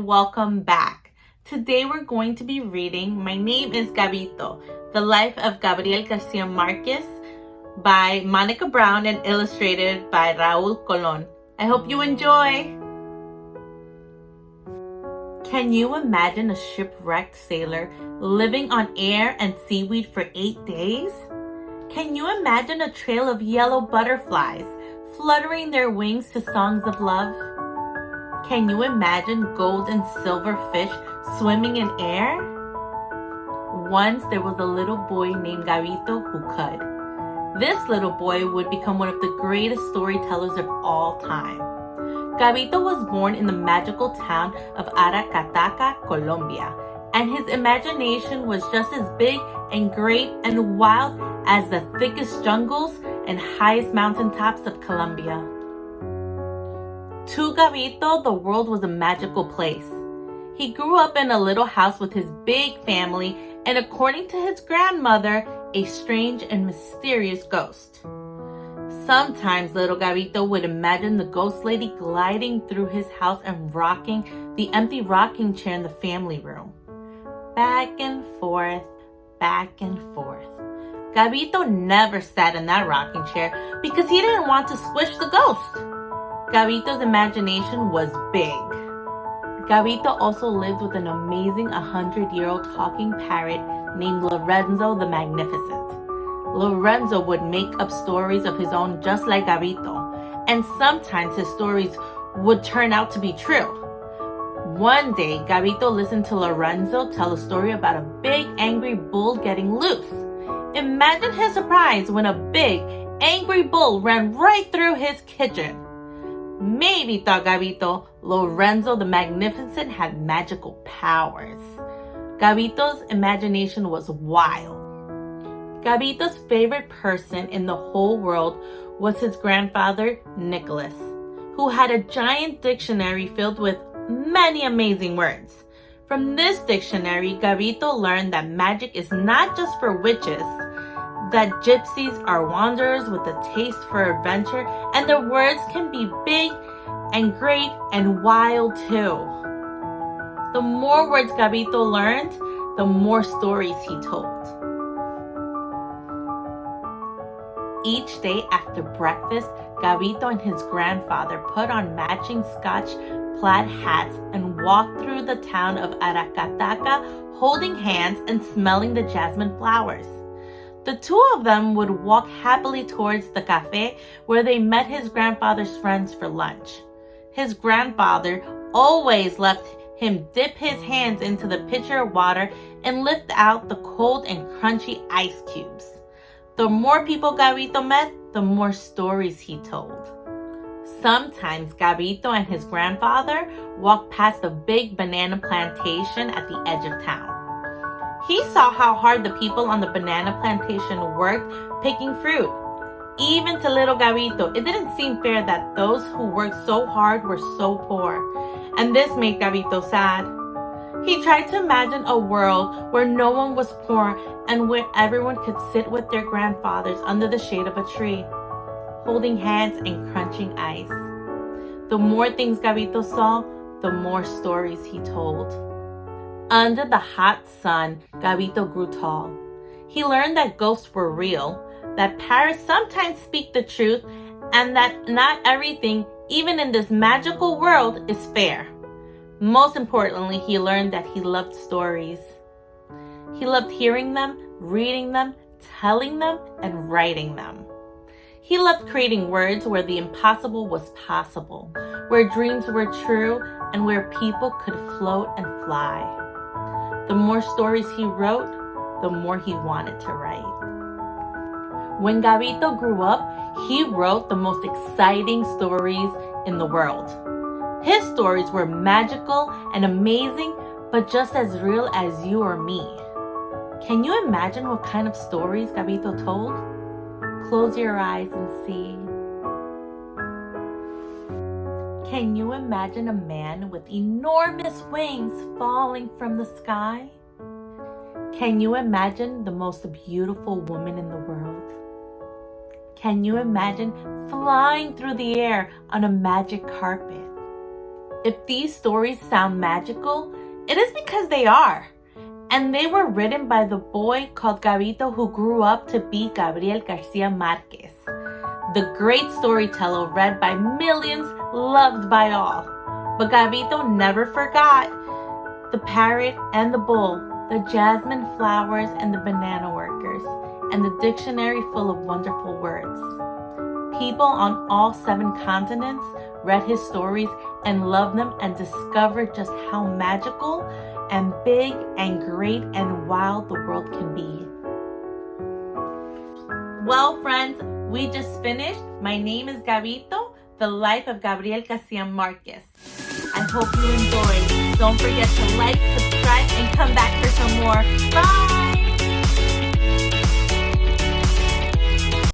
and welcome back. Today we're going to be reading My Name is Gabito, The Life of Gabriel Garcia Marquez by Monica Brown and illustrated by Raul Colon. I hope you enjoy! Can you imagine a shipwrecked sailor living on air and seaweed for 8 days? Can you imagine a trail of yellow butterflies fluttering their wings to songs of love? Can you imagine gold and silver fish swimming in air? Once there was a little boy named Gabito who could. This little boy would become one of the greatest storytellers of all time. Gabito was born in the magical town of Aracataca, Colombia, and his imagination was just as big and great and wild as the thickest jungles and highest mountaintops of Colombia. To Gabito, the world was a magical place. He grew up in a little house with his big family and, according to his grandmother, a strange and mysterious ghost. Sometimes little Gabito would imagine the ghost lady gliding through his house and rocking the empty rocking chair in the family room. Back and forth, back and forth. Gabito never sat in that rocking chair because he didn't want to squish the ghost. Gabito's imagination was big. Gabito also lived with an amazing 100-year-old talking parrot named Lorenzo the Magnificent. Lorenzo would make up stories of his own just like Gabito, and sometimes his stories would turn out to be true. One day, Gabito listened to Lorenzo tell a story about a big angry bull getting loose. Imagine his surprise when a big angry bull ran right through his kitchen. Maybe, thought Gabito, Lorenzo the Magnificent had magical powers. Gabito's imagination was wild. Gabito's favorite person in the whole world was his grandfather, Nicholas, who had a giant dictionary filled with many amazing words. From this dictionary, Gabito learned that magic is not just for witches, that gypsies are wanderers with a taste for adventure, and their words can be big and great and wild too. The more words Gabito learned, the more stories he told. Each day after breakfast, Gabito and his grandfather put on matching Scotch plaid hats and walked through the town of Aracataca, holding hands and smelling the jasmine flowers. The two of them would walk happily towards the cafe where they met his grandfather's friends for lunch. His grandfather always left him dip his hands into the pitcher of water and lift out the cold and crunchy ice cubes. The more people Gabito met, the more stories he told. Sometimes Gabito and his grandfather walked past a big banana plantation at the edge of town. He saw how hard the people on the banana plantation worked picking fruit. Even to little Gabito, it didn't seem fair that those who worked so hard were so poor, and this made Gabito sad. He tried to imagine a world where no one was poor and where everyone could sit with their grandfathers under the shade of a tree, holding hands and crunching ice. The more things Gabito saw, the more stories he told. Under the hot sun, Gabito grew tall. He learned that ghosts were real, that parrots sometimes speak the truth, and that not everything, even in this magical world, is fair. Most importantly, he learned that he loved stories. He loved hearing them, reading them, telling them, and writing them. He loved creating words where the impossible was possible, where dreams were true, and where people could float and fly. The more stories he wrote, the more he wanted to write. When Gabito grew up, he wrote the most exciting stories in the world. His stories were magical and amazing, but just as real as you or me. Can you imagine what kind of stories Gabito told? Close your eyes and see. Can you imagine a man with enormous wings falling from the sky? Can you imagine the most beautiful woman in the world? Can you imagine flying through the air on a magic carpet? If these stories sound magical, it is because they are. And they were written by the boy called Gabito who grew up to be Gabriel Garcia Marquez, the great storyteller read by millions, loved by all. But Gabito never forgot the parrot and the bull, the jasmine flowers and the banana workers, and the dictionary full of wonderful words. People on all 7 continents read his stories and loved them and discovered just how magical and big and great and wild the world can be. Well, friends, we just finished My Name is Gabito, The Life of Gabriel Garcia Marquez. I hope you enjoyed. Don't forget to like, subscribe, and come back for some more. Bye!